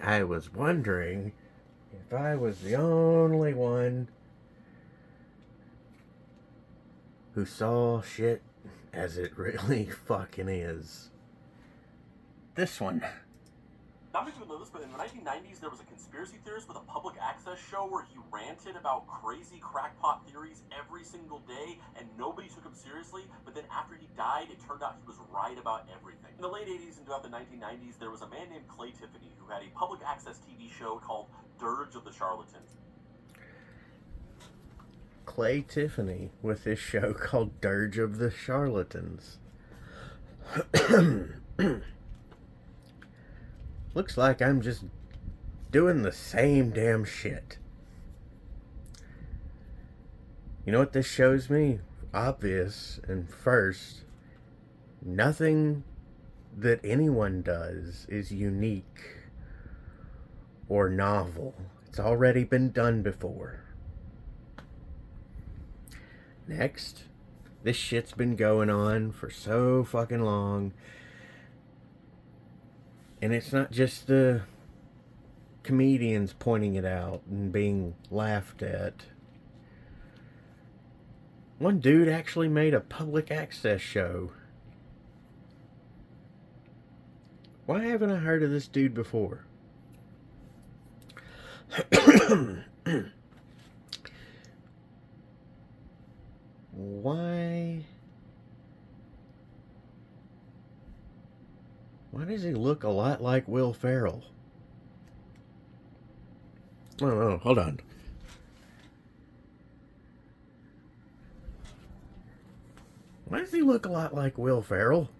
I was wondering if I was the only one who saw shit as it really fucking is. This one. Not many people know this, but in the 1990s, there was a conspiracy theorist with a public access show where he ranted about crazy crackpot theories every single day, and nobody took him seriously. But then after he died, it turned out he was right about everything. In the late 80s and throughout the 1990s, there was a man named Clay Tiffany who had a public access TV show called Dirge of the Charlatans. Clay Tiffany with this show called Dirge of the Charlatans. Looks like I'm just doing the same damn shit. You know what this shows me? Obvious and first, nothing that anyone does is unique or novel. It's already been done before. Next, this shit's been going on for so fucking long. And it's not just the comedians pointing it out and being laughed at. One dude actually made a public access show. Why haven't I heard of this dude before? Why does he look a lot like Will Ferrell? Oh, hold on. Why does he look a lot like Will Ferrell?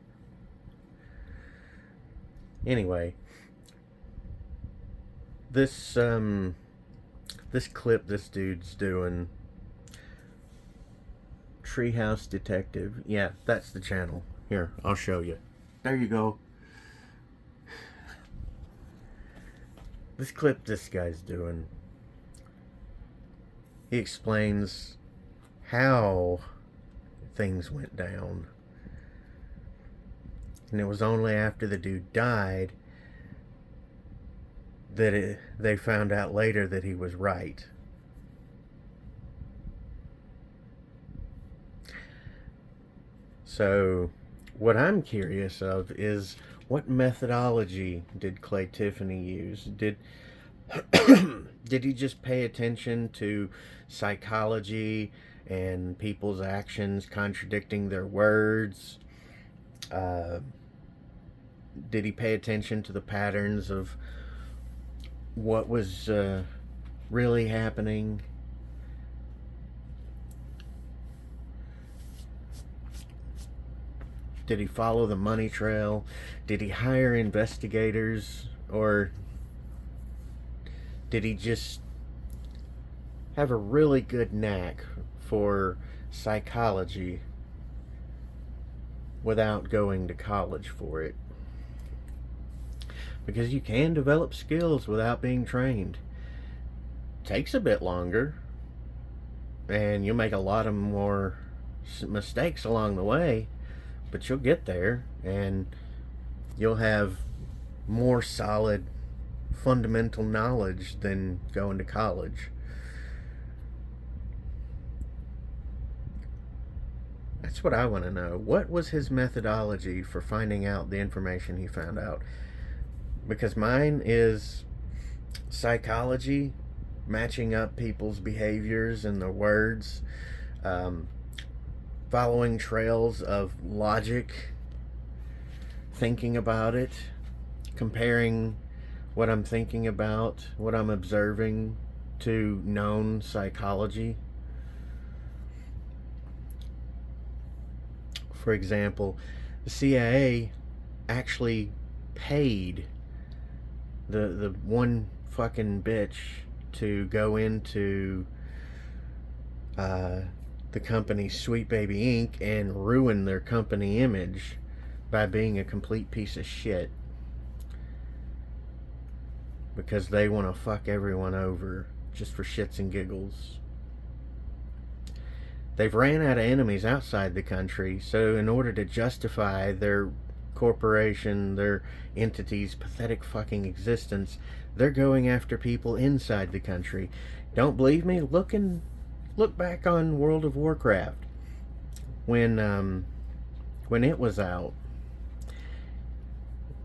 Anyway, this clip this dude's doing, Treehouse Detective. Yeah, that's the channel. Here, I'll show you. There you go. This clip this guy's doing, he explains how things went down. And it was only after the dude died that they found out later that he was right. So, what I'm curious of is, what methodology did Clay Tiffany use? Did he just pay attention to psychology and people's actions contradicting their words? Did he pay attention to the patterns of what was really happening? Did he follow the money trail? Did he hire investigators? Or did he just have a really good knack for psychology without going to college for it? Because you can develop skills without being trained. Takes a bit longer, and you'll make a lot of more mistakes along the way, but you'll get there, and you'll have more solid fundamental knowledge than going to college. That's what I want to know. What was his methodology for finding out the information he found out? Because mine is psychology, matching up people's behaviors and their words, following trails of logic, thinking about it, comparing what I'm thinking about, what I'm observing, to known psychology. For example, the CIA actually paid the one fucking bitch to go into the company Sweet Baby Inc. and ruin their company image by being a complete piece of shit, because they want to fuck everyone over just for shits and giggles. They've ran out of enemies outside the country, so in order to justify their corporation, their entity's pathetic fucking existence, they're going after people inside the country. Don't believe me? Look back on World of Warcraft when it was out.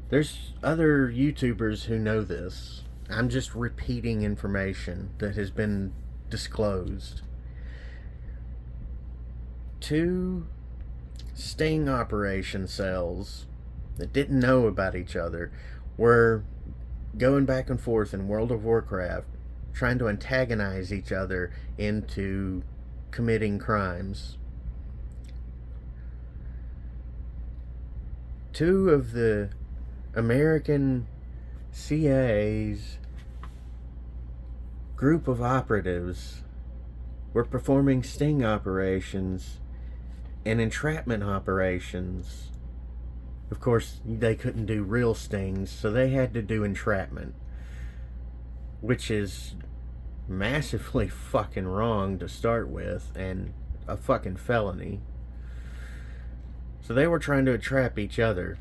There's other YouTubers who know this. I'm just repeating information that has been disclosed. 2 sting operation cells that didn't know about each other were going back and forth in World of Warcraft, trying to antagonize each other into committing crimes. 2 of the American CIA's group of operatives were performing sting operations and entrapment operations. Of course, they couldn't do real stings, so they had to do entrapment, which is massively fucking wrong to start with, and a fucking felony. So they were trying to entrap each other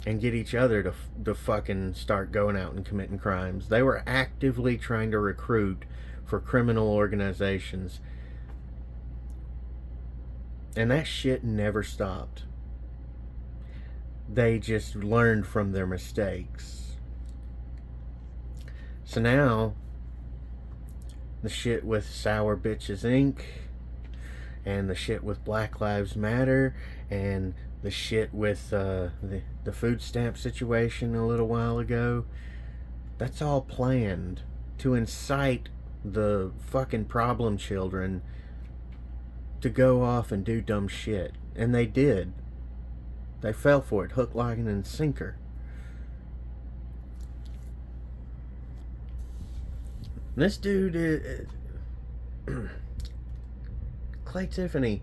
and get each other to fucking start going out and committing crimes. They were actively trying to recruit for criminal organizations. And that shit never stopped. They just learned from their mistakes. So now, the shit with Sour Bitches Inc., and the shit with Black Lives Matter, and the shit with the food stamp situation a little while ago, that's all planned to incite the fucking problem children to go off and do dumb shit. And they did. They fell for it, hook, line, and sinker. This dude, Clay Tiffany,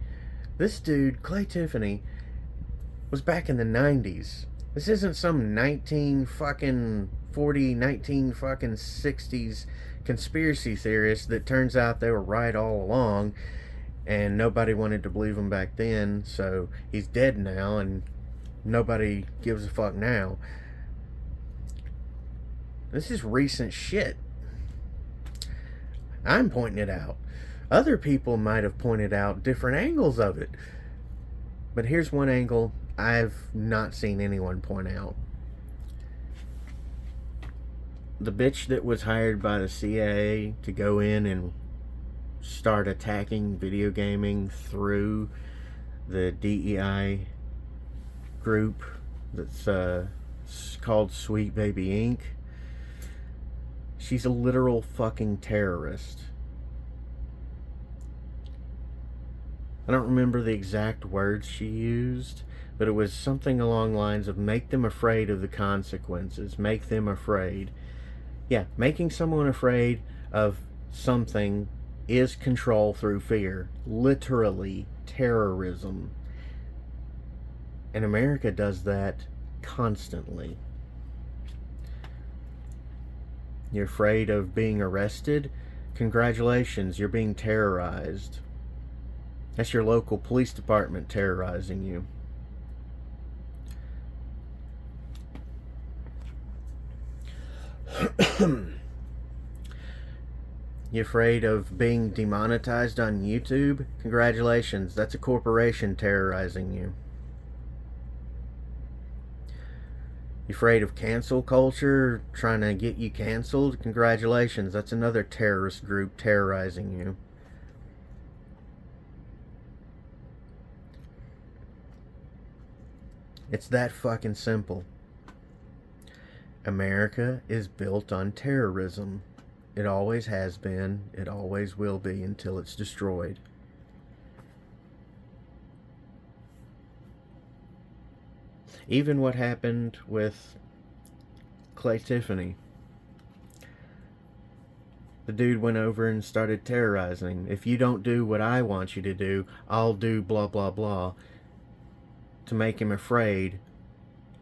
was back in the 90s. This isn't some 1960s conspiracy theorist that turns out they were right all along and nobody wanted to believe him back then, so he's dead now and nobody gives a fuck now. This is recent shit. I'm pointing it out. Other people might have pointed out different angles of it. But here's one angle I've not seen anyone point out. The bitch that was hired by the CIA to go in and start attacking video gaming through the DEI group that's called Sweet Baby Inc. She's a literal fucking terrorist. I don't remember the exact words she used, but it was something along the lines of make them afraid of the consequences. Make them afraid. Yeah, making someone afraid of something is control through fear. Literally terrorism. And America does that constantly. You're afraid of being arrested? Congratulations, you're being terrorized. That's your local police department terrorizing you. You afraid of being demonetized on YouTube? Congratulations, that's a corporation terrorizing you. You afraid of cancel culture trying to get you canceled? Congratulations, that's another terrorist group terrorizing you. It's that fucking simple. America is built on terrorism. It always has been. It always will be until it's destroyed. Even what happened with Clay Tiffany. The dude went over and started terrorizing. If you don't do what I want you to do, I'll do blah blah blah. To make him afraid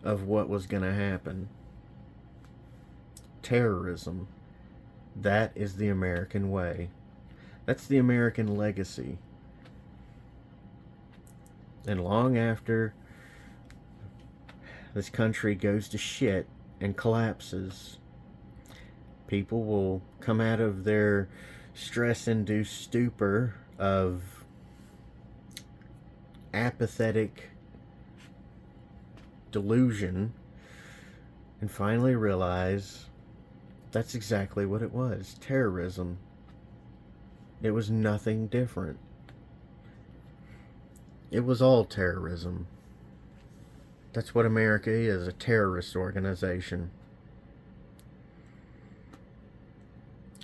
of what was going to happen. Terrorism. That is the American way. That's the American legacy. And long after this country goes to shit and collapses, people will come out of their stress-induced stupor of apathetic delusion and finally realize that's exactly what it was. Terrorism. It was nothing different. It was all terrorism. That's what America is, a terrorist organization.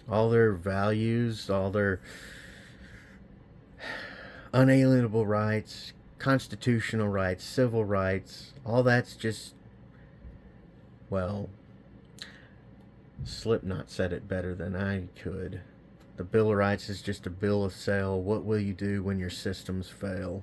All their values, all their unalienable rights, constitutional rights, civil rights, all that's just, well, Slipknot said it better than I could. The Bill of Rights is just a bill of sale. What will you do when your systems fail?